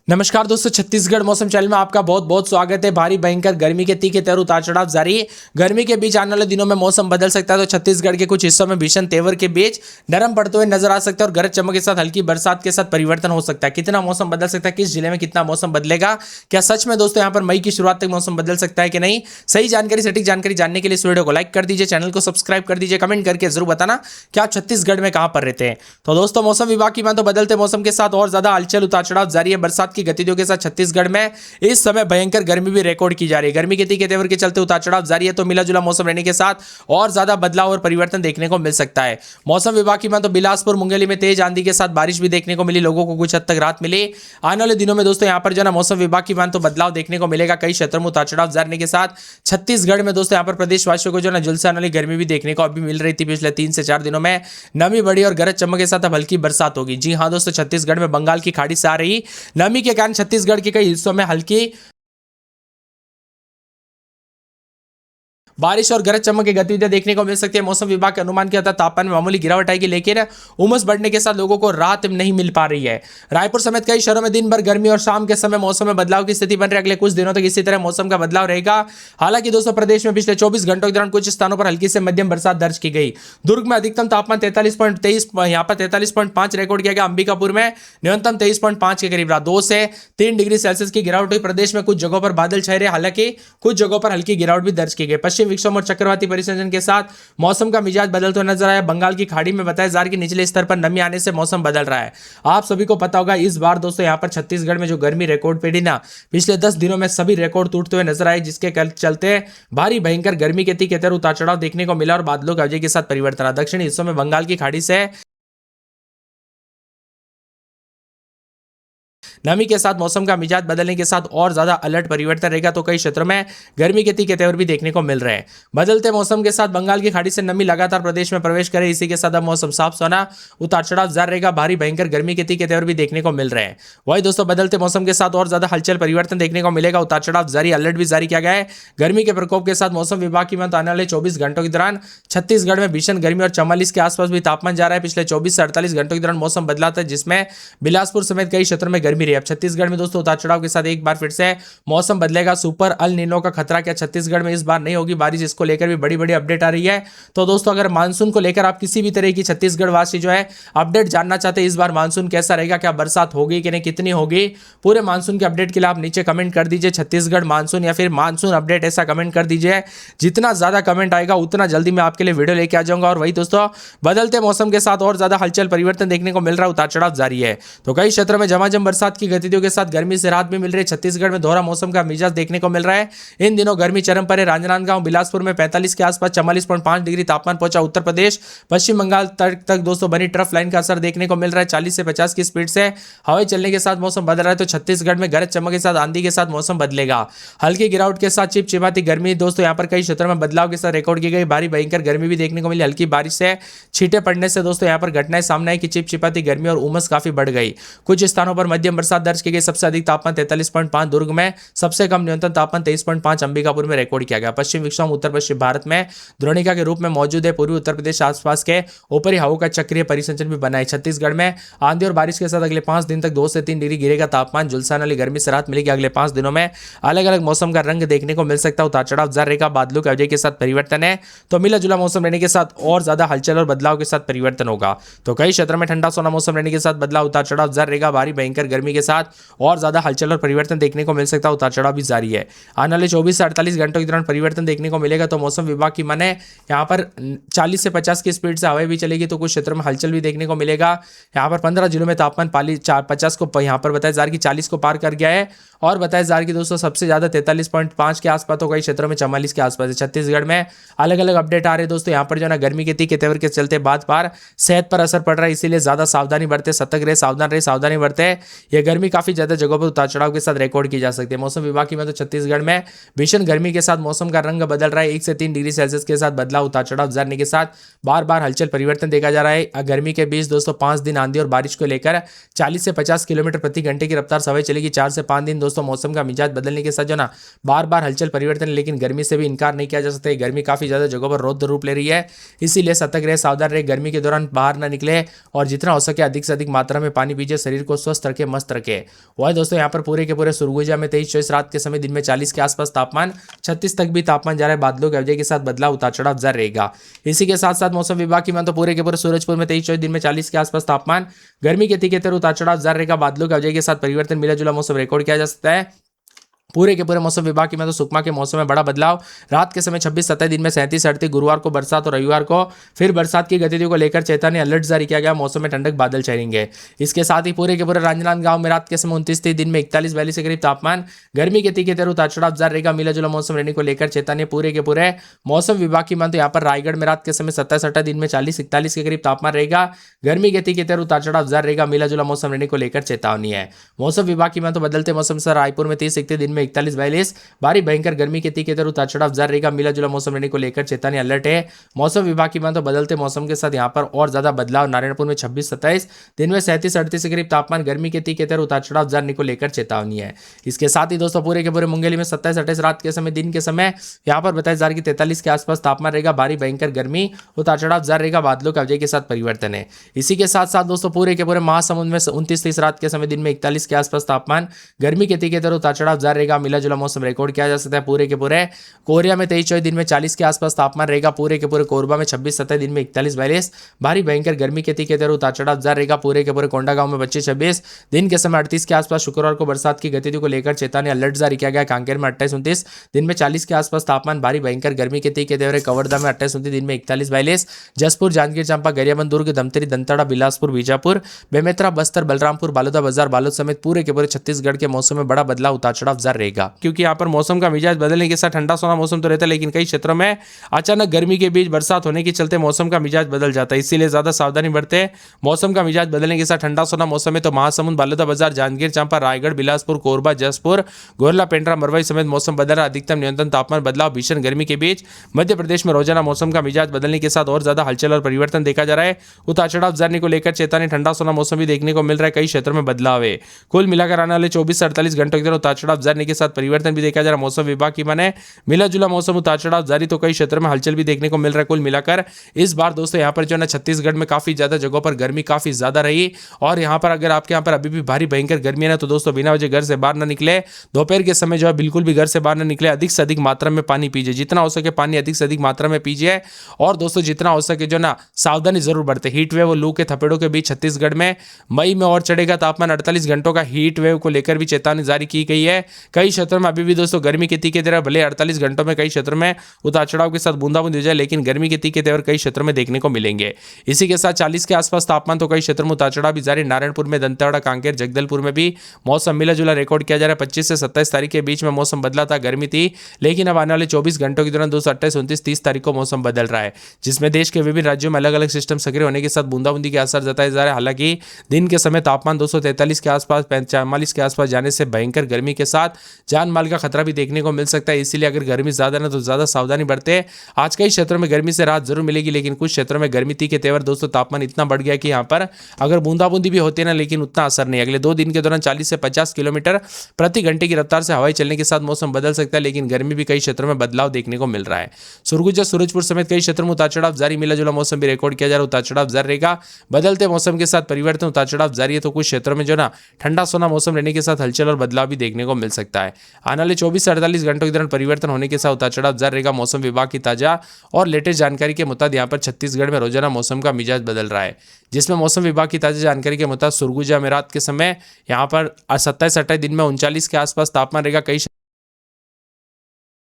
नमस्कार दोस्तों, छत्तीसगढ़ मौसम चैनल में आपका बहुत बहुत स्वागत है। भारी भयंकर गर्मी के तीखे तेवर उतार चढ़ाव जारी है। गर्मी के बीच आने वाले दिनों में मौसम बदल सकता है, तो छत्तीसगढ़ के कुछ हिस्सों में भीषण तेवर के बीच नरम पड़ते हुए नजर आ सकता है और गरज चमक के साथ हल्की बरसात के साथ परिवर्तन हो सकता है। कितना मौसम बदल सकता है, किस जिले में कितना मौसम बदलेगा, क्या सच में दोस्तों यहाँ पर मई की शुरुआत तक मौसम बदल सकता है कि नहीं? सही जानकारी, सटीक जानकारी जानने के लिए इस वीडियो को लाइक कर दीजिए, चैनल को सब्सक्राइब कर दीजिए, कमेंट करके जरूर बताना कि आप छत्तीसगढ़ में कहां पर रहते हैं। तो दोस्तों, मौसम विभाग की माने तो बदलते मौसम के साथ और ज्यादा हलचल उतार चढ़ाव जारी है। बरसात की गतिविधियों के साथ छत्तीसगढ़ में इस समय भयंकर गर्मी भी रिकॉर्ड की जा रही है। गर्मी के तीखे तेवर के चलते उतार चढ़ाव जारी है, तो मिला जुला मौसम रहने के साथ और ज्यादा बदलाव और परिवर्तन देखने को मिल सकता है। मौसम विभाग की माने तो बिलासपुर मुंगेली में तेज आंधी के साथ बारिश भी देखने को मिली, लोगों को कुछ हद तक राहत मिली। आने वाले दिनों में दोस्तों यहाँ पर जो ना मौसम विभाग की माने तो बदलाव देखने को मिलेगा। कई क्षेत्रों में उतार चढ़ाव जारी रहने के साथ छत्तीसगढ़ में दोस्तों यहाँ पर प्रदेशवासियों को जो ना झुलसे आने वाली गर्मी भी देखने को अभी मिल रही थी। पिछले 3 से 4 दिनों में नमी बढ़ी और गरज चमक के साथ अब हल्की बरसात होगी। जी हाँ दोस्तों, छत्तीसगढ़ में बंगाल की खाड़ी से आ रही नमी के कारण छत्तीसगढ़ के कई हिस्सों में हल्की बारिश और गरज चमक की गतिविधियां देखने को मिल सकती है। मौसम विभाग के अनुमान के अनुसार तापमान में मामूली गिरावट आएगी, लेकिन उमस बढ़ने के साथ लोगों को राहत नहीं मिल पा रही है। रायपुर समेत कई शहरों में दिन भर गर्मी और शाम के समय मौसम में बदलाव की स्थिति बन रही है। अगले कुछ दिनों तक इसी तरह मौसम का बदलाव रहेगा। हालांकि दोस्तों, प्रदेश में पिछले 24 घंटों के दौरान कुछ स्थानों पर हल्की से मध्यम बरसात दर्ज की गई। दुर्ग में अधिकतम तापमान 43.23 यहाँ पर 43.5 रिकॉर्ड किया गया। अंबिकापुर में न्यूनतम 23.5 के करीब रहा। 2 से 3 डिग्री सेल्सियस की गिरावट हुई। प्रदेश में कुछ जगहों पर बादल छाए रहे, हालांकि कुछ जगहों पर हल्की गिरावट भी दर्ज की गई। पश्चिम विक्षोभ और चक्रवाती परिसंचरण के साथ मौसम का मिजाज बदलता हुआ नजर आया। बंगाल की खाड़ी में बताया जा रहा है कि निचले स्तर पर नमी आने से मौसम बदल रहा है। आप सभी को पता होगा, इस बार दोस्तों यहाँ पर छत्तीसगढ़ में जो गर्मी रिकॉर्ड पे ना पिछले 10 दिनों में सभी रिकॉर्ड टूटते हुए नजर आए, जिसके चलते भारी भयंकर गर्मी के तीखे तेवर उतार चढ़ाव देखने को मिला और बादलों के वजह के साथ परिवर्तन। दक्षिणी हिस्सों में बंगाल की खाड़ी से नमी के साथ मौसम का मिजाज बदलने के साथ और ज्यादा अलर्ट परिवर्तन रहेगा, तो कई क्षेत्रों में गर्मी के तीखे तेवर भी देखने को मिल रहे हैं। बदलते मौसम के साथ बंगाल की खाड़ी से नमी लगातार प्रदेश में प्रवेश करे, इसी के साथ अब मौसम साफ सोना उतार चढ़ाव जारी रहेगा। भारी भयंकर गर्मी के तीखे तेवर भी देखने को मिल रहे हैं। वही दोस्तों, बदलते मौसम के साथ और ज्यादा हलचल परिवर्तन देखने को मिलेगा। उतार चढ़ाव जारी, अलर्ट भी जारी किया गया है। गर्मी के प्रकोप के साथ मौसम विभाग की माने आने वाले 24 घंटों के दौरान छत्तीसगढ़ में भीषण गर्मी और 44 के आसपास भी तापमान जा रहा है। पिछले 24 से 48 घंटों के दौरान मौसम बदला था, जिसमें बिलासपुर समेत कई क्षेत्रों में गर्मी रही। अब छत्तीसगढ़ में दोस्तों उतार चढ़ाव के साथ एक बार फिर से मौसम बदलेगा। सुपर अल नीनो का खतरा क्या छत्तीसगढ़ में इस बार नहीं होगी बारिश, इसको लेकर भी बड़ी बड़ी अपडेट आ रही है। तो दोस्तों, अगर मानसून को लेकर आप किसी भी तरह की छत्तीसगढ़ वासी जो है अपडेट जानना चाहते हैं, इस बार मानसून कैसा रहेगा, क्या बरसात होगी कि नहीं, कितनी होगी, पूरे मानसून के अपडेट के लिए आप नीचे कमेंट कर दीजिए छत्तीसगढ़ मानसून या फिर मानसून अपडेट, ऐसा कमेंट कर दीजिए। जितना ज्यादा कमेंट आएगा उतना जल्दी मैं आपके लिए वीडियो लेके आ जाऊंगा। और वही दोस्तों, बदलते मौसम के साथ और ज्यादा हलचल परिवर्तन देखने को मिल रहा है, उतार चढ़ाव जारी है। तो कई क्षेत्रों में झमाझम बरसात की गतिविधियों के साथ गर्मी से राहत भी मिल रही है। छत्तीसगढ़ में दोहरा मौसम का मिजाज देखने को मिल रहा है। इन दिनों गर्मी चरम पर है। राजनांदगांव, बिलासपुर में 45 के आसपास 44.5 डिग्री तापमान पहुंचा। उत्तर प्रदेश, पश्चिम बंगाल तक दोस्तों बनी ट्रफ लाइन का असर देखने को मिल रहा है। 40 से 50 की स्पीड से हवाएं चलने के साथ मौसम बदल रहा है। तो छत्तीसगढ़ में गरज चमक के साथ आंधी के साथ मौसम बदलेगा। हल्की गिरावट के साथ चिपचिपाती गर्मी दोस्तों यहाँ पर कई क्षेत्रों में बदलाव के साथ रिकॉर्ड की गई। भारी भयंकर गर्मी भी देखने को मिली। हल्की बारिश से छींटे पड़ने से दोस्तों यहाँ पर घटनाएं सामने आई कि चिपचिपाती गर्मी और उमस काफी बढ़ गई। कुछ स्थानों पर मध्यम बरसात दर्ज की गई। सबसे अधिक तापमान 43.5 दुर्ग में, सबसे कम न्यूनतम तापमान 23.5 अंबिकापुर में रिकॉर्ड किया गया। पश्चिम विक्षोभ उत्तर पश्चिम भारत में द्रोणिका के रूप में मौजूद है। पूर्वी उत्तर प्रदेश आसपास के ऊपरी हवाओं का चक्रीय परिसंचरण भी बना है। छत्तीसगढ़ में आंधी और बारिश के साथ अगले 5 दिन तक 2 से 3 डिग्री गिरेगा तापमान। झुलसाने वाली गर्मी से राहत मिलेगी। अगले 5 दिनों में अलग अलग मौसम का रंग देखने को मिल सकता है। उतार चढ़ाव जारी रहेगा। बादलों के वजह के साथ परिवर्तन है, तो मिला जुला मौसम रहने के साथ और ज्यादा हलचल और बदलाव के साथ परिवर्तन होगा। तो कई क्षेत्रों में ठंडा सोना मौसम रहने के साथ बदलाव, उतार चढ़ाव जारी रहेगा। भारी भयंकर गर्मी के साथ और ज्यादा हलचल और परिवर्तन देखने को मिल सकता है। उतार चढ़ाव भी जारी है। आने वाले 24 से 48 घंटों के दौरान परिवर्तन देखने को मिलेगा। तो मौसम विभाग की माने यहाँ पर 40 से 50 की स्पीड से हवाएं भी चलेगी, तो कुछ क्षेत्रों में हलचल भी देखने को मिलेगा। यहाँ पर 15 जिलों में तापमान 50 को यहाँ पर बताया जा रहा है कि 40 को पार कर गया है। और बताया जा रहा है कि दोस्तों सबसे ज्यादा 43.5 के आसपास, तो कई क्षेत्रों में 44 के आसपास है। छत्तीसगढ़ में अलग अलग अपडेट आ रहे हैं दोस्तों। यहाँ पर जो ना गर्मी के तीखे तेवर के चलते बार बार सेहत पर असर पड़ रहा है, इसीलिए ज्यादा सावधानी बरते, सतर्क रहे, सावधानी बरते। यह गर्मी काफी ज्यादा जगहों पर उतार चढ़ाव के साथ रिकॉर्ड की जा सकती है। मौसम विभाग की में तो छत्तीसगढ़ में भीषण गर्मी के साथ मौसम का रंग बदल रहा है। 1 से 3 डिग्री सेल्सियस के साथ बदलाव, उतार चढ़ाव जाने के साथ बार बार हलचल परिवर्तन देखा जा रहा है। गर्मी के बीच दोस्तों 5 दिन आंधी और बारिश को लेकर 40 से 50 किलोमीटर प्रति घंटे की रफ्तार से हवाएं चलेगी। 4 से 5 दिन दोस्तों मौसम का मिजाज बदलने के साथ जो ना बार बार हलचल परिवर्तन, लेकिन गर्मी से भी इनकार नहीं किया जा सकता है। गर्मी काफी ज्यादा जगहों पर रौद्र रूप ले रही है, इसीलिए सतर्क रहे, सावधान रहे। गर्मी के दौरान बाहर न निकले और जितना हो सके अधिक से अधिक मात्रा में पानी पीजिए। शरीर को स्वस्थ रखे, मस्त रखे। के। वह दोस्तों यहाँ पर पूरे के पूरे सुरगुजा में 23-24, रात के समय दिन में 40 के आसपास तापमान, 36 तक भी तापमान जा रहा है। बादलों के वजह के साथ बदलाव उतार चढ़ाव जारी रहेगा। इसी के साथ साथ मौसम विभाग की मान तो पूरे के पूरे सूरजपुर में 23-24 दिन में 40 के आसपास तापमान, गर्मी के तीखे तेवर उतार चढ़ाव जारी रहेगा। बादलों के वजह के साथ परिवर्तन, मिला जुला मौसम रिकॉर्ड किया जा सकता है। पूरे के पूरे मौसम विभाग की मैं तो सुकमा के मौसम में बड़ा बदलाव, रात के समय 26-27, दिन में 37-38, गुरुवार को बरसात और रविवार को फिर बरसात की गतिविधियों को लेकर चेतावनी अलर्ट जारी किया गया। मौसम में ठंडक बादल छाएंगे। इसके साथ ही पूरे के पूरे राजनांदगांव में रात के समय 29-30, दिन में 41-42 के करीब तापमान, गर्मी के तीखे तेवर उतार चढ़ाव जारी रहेगा। मिला जुला मौसम रहने को लेकर चेतावनी पूरे के पूरे मौसम विभाग की मान तो यहाँ पर रायगढ़ में रात के समय 27-28, दिन में 40-41 के करीब तापमान रहेगा। गर्मी के तीखे तेवर उतार चढ़ाव जारी रहेगा। मिला जुला मौसम रहने को लेकर चेतावनी है। मौसम विभाग की मान तो बदलते मौसम से रायपुर में 30-31, दिन में 41-42, भारी भयंकर गर्मी के तीखे तेवर उतार चढ़ाव जारी रहेगा। मिला जुला मौसम रहने को लेकर चेतावनी अलर्ट है। मौसम विभाग की मान तो बदलते मौसम के साथ यहाँ पर और ज्यादा बदलाव, नारायणपुर में 26-27, दिन में 37-38 के करीब तापमान, गर्मी के तीखे तेवर उतार चढ़ाव जारी को लेकर चेतावनी है। इसके साथ ही दोस्तों पूरे के पूरे मुंगेली में 27-28, रात के समय दिन के समय यहाँ पर 42-43 के आसपास तापमान रहेगा। भारी भयंकर गर्मी उतार चढ़ाव जारी रहेगा। बादलों के वजह के साथ परिवर्तन है। इसी के साथ साथ दोस्तों पूरे के पूरे महासमुंद में 29-30, रात के समय दिन में 41 के आसपास तापमान, गर्मी के तीखे तेवर उतार चढ़ाव जारी रहेगा। मिला जुला मौसम रिकॉर्ड किया जा सकता है। पूरे के पूरे कोरिया में 23-24, दिन में 40 के आसपास तापमान रहेगा। पूरे के पूरे कोरबा में 26-27, दिन में 41-42, भारी भयंकर गर्मी के तीखे तेवर उतार चढ़ाव जारी रहेगा। पूरे के पूरे कोंडागांव में 25-26, दिन के समय 38 के आसपास, शुक्रवार को बरसात की गतिविधियों को लेकर चेतावनी अलर्ट जारी किया गया। कांकेर में 28-29, दिन में 40 के आसपास तापमान, भारी भयंकर गर्मी के तीखे तेवर। कवर्धा में 28-29, दिन में 41-42, जसपुर, जांजगीर चांपा, गरियाबंद, दुर्ग, धमतरी, दंताड़ा, बिलासपुर, बीजापुर, बेमेतरा, बस्तर, बलरामपुर, बालोदा बाजार, बालोद समेत पूरे के पूरे छत्तीसगढ़ के मौसम में बड़ा बदलाव, उतार चढ़ाव जारी रहेगा। क्योंकि यहाँ पर मौसम का मिजाज बदलने के साथ ठंडा सोना मौसम तो रहता है, लेकिन कई क्षेत्रों में अचानक गर्मी के बीच बरसात होने के चलते मौसम का मिजाज बदल जाता है। इसीलिए ज्यादा सावधानी बरते। मौसम का मिजाज बदलने के साथ ठंडा सोना मौसम में तो महासमुंद, बालोदा बाजार, जांजगीर चांपा, रायगढ़, बिलासपुर, कोरबा, जसपुर, गोरला, पेंड्रा, मरवाई समेत मौसम बदल रहा। अधिकतम न्यूनतम तापमान बदलाव, भीषण गर्मी के बीच मध्य प्रदेश में रोजाना मौसम का मिजाज बदलने के साथ और ज्यादा हलचल और परिवर्तन देखा जा रहा है। उतार चढ़ाव जाने को लेकर चेतावनी, ठंडा सोना मौसम भी देखने को मिल रहा है। कई क्षेत्रों में बदलाव है। कुल मिलाकर आने वाले 24 से 48 घंटों के दौरान उतार चढ़ाव जाने के साथ परिवर्तन भी देखा जा रहा है। मौसम विभाग की माने मिला जुला मौसम, उतार चढ़ाव जारी, तो कई क्षेत्रों में हलचल भी देखने को मिल रहा है। कुल मिलाकर इस बार दोस्तों यहाँ पर जो है छत्तीसगढ़ में काफी ज्यादा जगहों पर गर्मी काफी ज्यादा रही। और यहाँ पर अगर आपके यहाँ पर अभी भी भारी भयंकर गर्मी है ना, तो दोस्तों बिना वजह घर से बाहर ना निकले। दोपहर के समय जो है बिल्कुल भी घर से बाहर ना निकले। अधिक से अधिक मात्रा में पानी पीजिए, जितना हो सके पानी अधिक से अधिक मात्रा में पीजिए। और दोस्तों जितना हो सके जो ना सावधानी जरूर बरते। हीट वेव और लू के थपेड़ों के बीच छत्तीसगढ़ में मई में और चढ़ेगा तापमान। 48 घंटों का हीट वेव को लेकर भी चेतावनी जारी की गई है। कई क्षेत्रों में अभी भी दोस्तों गर्मी के तीखे तेवर, भले 48 घंटों में कई क्षेत्रों में उतार चढ़ाव के साथ बूंदाबूंदी हो जाए, लेकिन गर्मी के तीखे तेवर कई क्षेत्रों में देखने को मिलेंगे। इसी के साथ 40 के आसपास तापमान, तो कई क्षेत्रों में उतार चढ़ाव भी जारी। नारायणपुर में, दंतेवाड़ा, कांकेर, जगदलपुर में भी मौसम मिला जुला रिकॉर्ड किया जा रहा है। 25 से 27 तारीख के बीच में मौसम बदला था, गर्मी थी, लेकिन अब आने वाले 24 घंटों के दौरान 228, 29, 30 तारीख को मौसम बदल रहा है, जिसमें देश के विभिन्न राज्यों में अलग अलग सिस्टम सक्रिय होने के साथ बूंदाबूंदी के असर जताए जा रहे हैं। हालांकि दिन के समय तापमान 243 के आसपास, 45 के आसपास जाने से भयंकर गर्मी के साथ जान माल का खतरा भी देखने को मिल सकता है। इसीलिए अगर गर्मी ज्यादा ना तो ज्यादा सावधानी बरते। आज कई क्षेत्रों में गर्मी से राहत जरूर मिलेगी, लेकिन कुछ क्षेत्रों में गर्मी तीखे तेवर दोस्तों तापमान इतना बढ़ गया कि यहाँ पर अगर बूंदाबूंदी भी होती है ना, लेकिन उतना असर नहीं। अगले 2 दिन के दौरान 40 से 50 किलोमीटर प्रति घंटे की रफ्तार से हवाई चलने के साथ मौसम बदल सकता है, लेकिन गर्मी भी कई क्षेत्रों में बदलाव देखने को मिल रहा है। सुरगुजा, सूरजपुर समेत कई क्षेत्रों में उतार चढ़ाव जारी। मिला जुला मौसम भी रिकॉर्ड किया जा रहा है। उतार चढ़ाव जारी रहेगा। बदलते मौसम के साथ परिवर्तन, उतार चढ़ाव जारी है, तो कुछ क्षेत्रों में जो ना ठंडा सोना मौसम रहने के साथ हलचल और बदलाव भी देखने को मिल सकता है। आने वाले 24 से 48 घंटों के दौरान परिवर्तन होने के साथ उतार चढ़ाव जारी रहेगा। मौसम विभाग की ताजा और लेटेस्ट जानकारी के मुताबिक यहाँ पर छत्तीसगढ़ में रोजाना मौसम का मिजाज बदल रहा है, जिसमें मौसम विभाग की ताजा जानकारी के मुताबिक सुरगुजा में रात के समय यहाँ पर 27-28, दिन में 39 के आसपास तापमान रहेगा। कई